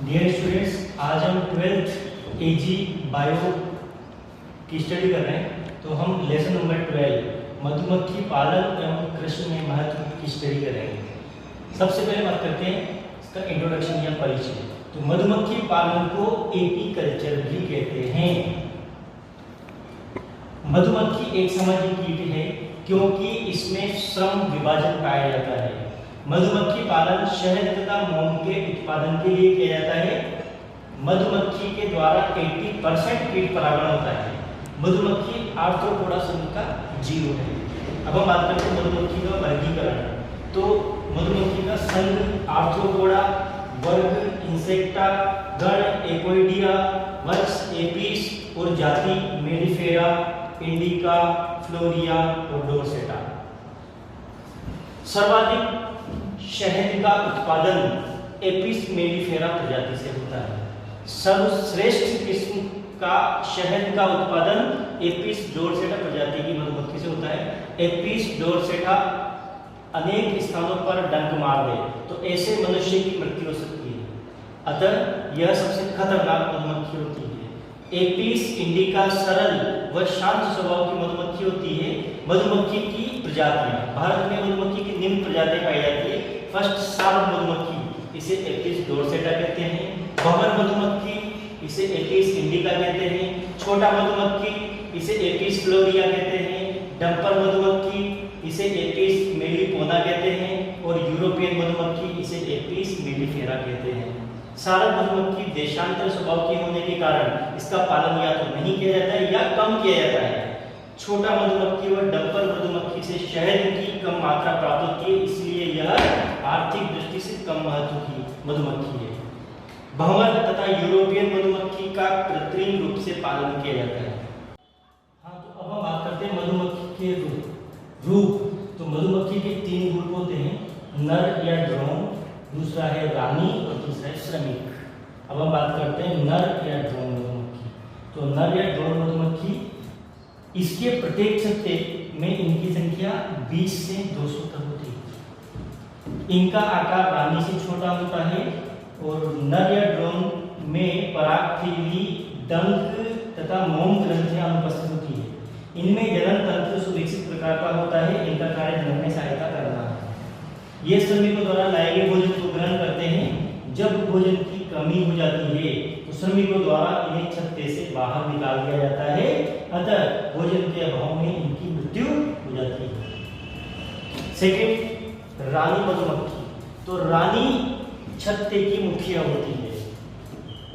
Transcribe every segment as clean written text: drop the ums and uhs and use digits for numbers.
Dear students, आज हम 12th एजी bio की स्टडी कर रहे हैं। तो हम लेसन नंबर 12 मधुमक्खी पालन एवं कृषि में महत्व की स्टडी करेंगे। सबसे पहले बात करते हैं इसका इंट्रोडक्शन या परिचय। तो मधुमक्खी पालन को एपीकल्चर भी कहते हैं। मधुमक्खी एक सामाजिक कीट है क्योंकि इसमें श्रम विभाजन पाया जाता है। मधुमक्खी पालन शहद तथा मोम के उत्पादन के लिए किया जाता है। मधुमक्खी के द्वारा 80% कीट परागण होता है। मधुमक्खी आर्थ्रोपोडा समूह का जीव है। अब हम बात करते हैं मधुमक्खी का वर्गीकरण। तो मधुमक्खी का संघ आर्थ्रोपोडा, वर्ग इंसेक्टा, गण एकोइडिया, वंश एपिस और जाति मेलिफेरा, इंडिका, फ्लोरिया और डोरसेटा। सर्वाधिक शहद का उत्पादन एपिस मेलिफेरा प्रजाति से होता है। सर्वश्रेष्ठ किस्म का शहद का उत्पादन एपिस डोरसेटा प्रजाति की मधुमक्खी से होता है। एपिस डोरसेटा अनेक स्थानों पर डंक मार दे तो ऐसे मनुष्य की मृत्यु हो सकती है। अतः यह सबसे खतरनाक मधुमक्खी होती है। एपिस इंडिका सरल व शांत स्वभाव की मधुमक्खी होती है। मधुमक्खी की प्रजातियां, भारत में मधुमक्खी की निम्न प्रजातियां पाई जाती है। फर्स्ट सार्व मधुमक्खी, इसे एपिस डोरसेटा कहते हैं। भंवर मधुमक्खी, इसे एपिस इंडिका कहते हैं। छोटा मधुमक्खी, इसे एपिस फ्लोरिया कहते हैं। डंपर मधुमक्खी, इसे एपिस मेलिपोना कहते हैं। और यूरोपियन मधुमक्खी, इसे एपिस मेलिफेरा कहते हैं। सार्व मधुमक्खी देशांतर स्वभाव के होने के कारण इसका पालन या तो नहीं किया जाता है या कम किया जाता है। छोटा मधुमक्खी और डंपर मधुमक्खी से शहद की कम मात्रा प्राप्त होती है, इसलिए यह आर्थिक दृष्टि से कम महत्व की मधुमक्खी है। भंवर तथा यूरोपियन मधुमक्खी का कृत्रिम रूप से पालन किया जाता है। हाँ, तो अब हम बात करते हैं मधुमक्खी के रूप। तो मधुमक्खी के 3 रूप होते हैं, नर या ड्रोन, दूसरा है रानी और तीसरा है श्रमिक। अब हम बात करते हैं नर या ड्रोन मधुमक्खी। तो नर या ड्रोन मधुमक्खी, इसके प्रत्येक छत्ते में इनकी संख्या 20 से 200 तक होती है। इनका आकार रानी से छोटा होता है और नर या ड्रोन में परागथैली, डंक तथा मोम ग्रंथियां अनुपस्थित होती है। इनमें जनन तंत्र सुविकसित प्रकार का होता है। इनका कार्य जनन में सहायता करना है। ये श्रमिकों द्वारा लाए गए भोजन को ग्रहण करते हैं। जब भोजन की कमी हो जाती है तो श्रमिकों द्वारा इन्हें छत्ते से बाहर निकाल दिया जाता है। अतः भोजन के अभाव में इनकी मृत्यु हो जाती है। सेकंड, रानी मधुमक्खी। तो रानी छत्ते की मुखिया होती है।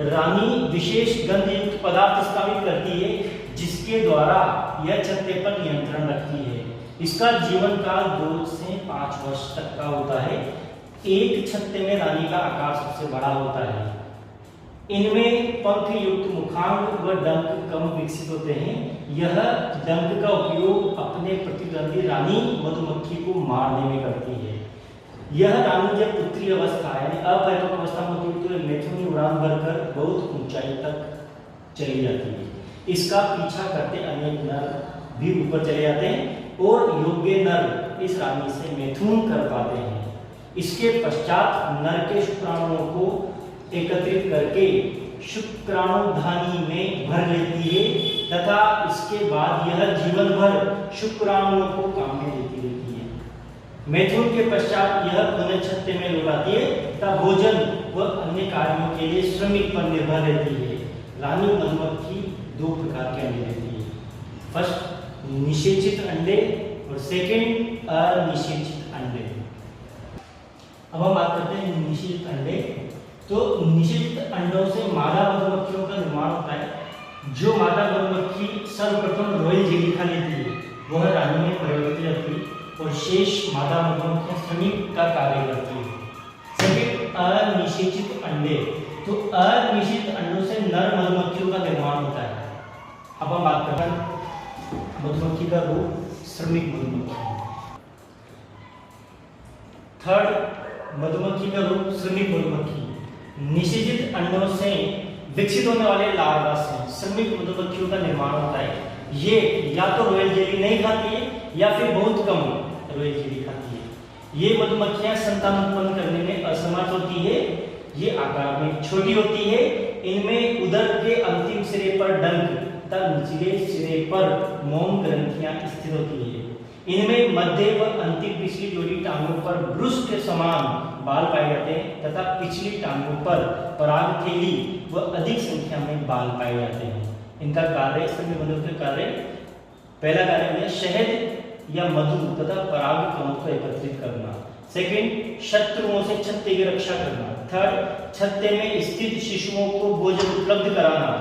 रानी विशेष गंध युक्त पदार्थ स्रावित करती है जिसके द्वारा यह छत्ते पर नियंत्रण रखती है। इसका जीवन काल 2 से 5 वर्ष तक का होता है। एक छत्ते में रानी का आकार सबसे बड़ा होता है। इनमें पंख युक्त मुखांक व डंक कम विकसित होते हैं। यह डंक का उपयोग अपने प्रतिद्वंदी रानी मधुमक्खी को मारने में करती है। यह रानी जब पुत्री अवस्था यानी अपरिपक्व अवस्था में होती है तो मेथुन की उड़ान भरकर बहुत ऊंचाई तक चली जाती है। इसका पीछा करते अनेक नर भी ऊपर चले जाते हैं और योग्य नर इस रानी से मैथुन कर पाते हैं। इसके पश्चात नर के शुक्राणुओं को एकत्रित करके शुक्राणुधानी में भर लेती है तथा इसके बाद यह जीवन भर शुक्राणुओं को काम में लेती रहती है। मैथुन के पश्चात यह पुनः छत्ते में लौटाती है तथा भोजन व अन्य कार्यों के लिए श्रमिक पर निर्भर रहती है। रानी मधुमक्खी 2 प्रकार के अंडे देती है। फर्स्ट, निषेचित अंडे और सेकंड अनिषेचित अंडे। अब हम बात करते हैं निषेचित अंडे। तो निषेचित अंडों से मादा मधुमक्खियों का निर्माण होता है। जो मादा मधुमक्खी सर्वप्रथम रॉयल जेली खा लेती है वह रानी में परिवर्तित हो जाती है और शेष मादा मधुमक्खियां श्रमिक का कार्य करती है। सेकंड, अनिषेचित अंडे। तो अनिषेचित अंडों से नर मधुमक्खियों का निर्माण होता है। अब हम बात करते हैं मधुमक्खी का रूप, श्रमिक मधुमक्खी। थर्ड, मधुमक्खी का रूप श्रमिक मधुमक्खी। निषेचित अंडों से विकसित होने वाले लार्वा से श्रमिक मधुमक्खियों का निर्माण होता है। ये या तो रॉयल जेली नहीं खाती है या फिर बहुत कम रॉयल जेली खाती है। ये मधुमक्खियां संतान उत्पन्न करने में असमर्थ होती है। ये आकार में छोटी होती है। इनमें उदर के अंतिम सिरे पर डंक तथा निचले सिरे पर मोम ग्रंथियां स्थित होती है। इनमें मध्य व अंतिम पिछली जोड़ी टांगों पर ब्रुश के समान बाल पाए जाते हैं तथा पिछली टांगों पर पराग थैली व अधिक संख्या में बाल पाए जाते हैं। इनका कार्य, स्तनग्रंथि मधुमक्खी का कार्य, पहला कार्य है शहद या मधु तथा पराग कणों को एकत्रित करना। सेकंड, शत्रुओं से छत्ते की रक्षा करना। थर्ड, छत्ते में स्थित शिशुओं को भोजन उपलब्ध कराना।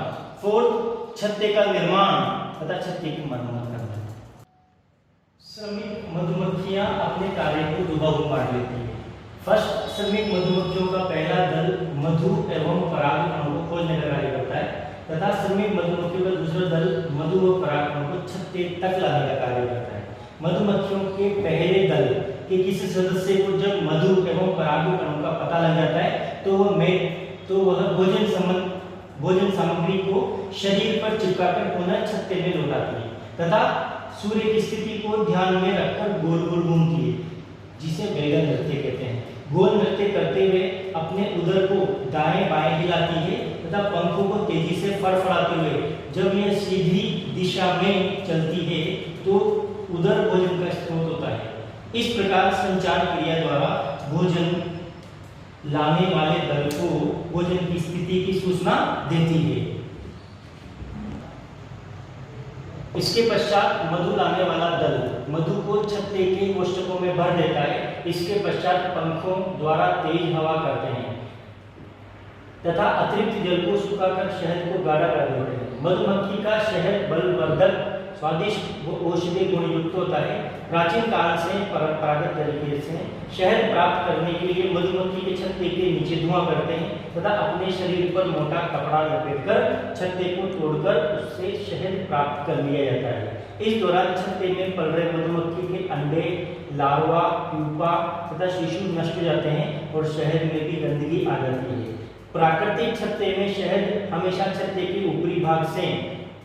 फोर्थ, छत्ते का निर्माण तथा छत्ते की मरम्मत करना। श्रमिक मधुमक्खियां अपने कार्य को दो भागों में बांट लेती हैं। फर्स्ट, श्रमिक मधुमक्खियों का पहला दल मधु एवं पराग कणों को खोजने का कार्य करता है तथा श्रमिक मधुमक्खियों का दूसरा दल मधु व पराग कणों को छत्ते तक लाने का कार्य करता है। मधुमक्खियों के पहले दल के किसी सदस्य को जब मधु एवं पराग कणों का पता लग जाता है तो वह भोजन सामग्री को शरीर पर चिपकाकर पुनः छत्ते में लौटाती है तथा सूर्य की स्थिति को ध्यान में रखकर गोल गोल घूमती है, जिसे बेलन नृत्य कहते हैं। गोल नृत्य करते हुए अपने उदर को दाएं बाएं हिलाती है तथा पंखों को तेजी से फड़फड़ाते हुए जब यह सीधी दिशा में चलती है तो उदर भोजन का स्रोत होता है। इस प्रकार संचार क्रिया द्वारा भोजन लाने वाले दल को भोजन की स्थिति की सूचना देती है। इसके पश्चात मधु लाने वाला दल मधु को छत्ते के कोष्ठकों में भर देता है। इसके पश्चात पंखों द्वारा तेज हवा करते हैं तथा अतिरिक्त जल को सुखाकर शहद को गाढ़ा कर देते हैं। मधुमक्खी का शहद बलवर्धक, स्वादिष्ट व औषधीय गुण युक्त होता है। प्राचीन काल से परंपरागत तरीके से शहद प्राप्त करने के लिए मधुमक्खी के छत्ते के नीचे धुआं करते हैं तथा अपने शरीर पर मोटा कपड़ा लपेटकर छत्ते को तोड़कर उससे शहद प्राप्त कर लिया जाता है। इस दौरान छत्ते में पल रहे मधुमक्खी के अंडे, लार्वा, प्यूपा तथा शिशु नष्ट हो जाते हैं और शहद में भी गंदगी आ जाती है। प्राकृतिक छत्ते में शहद हमेशा छत्ते के ऊपरी भाग से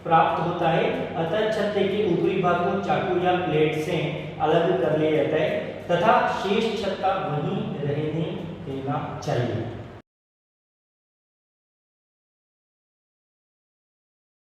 प्राप्त होता है, अतः छत्ते के ऊपरी भाग को चाकू या प्लेट से अलग कर लिया जाता है तथा शेष छत्ता वहीं रहने देना चाहिए।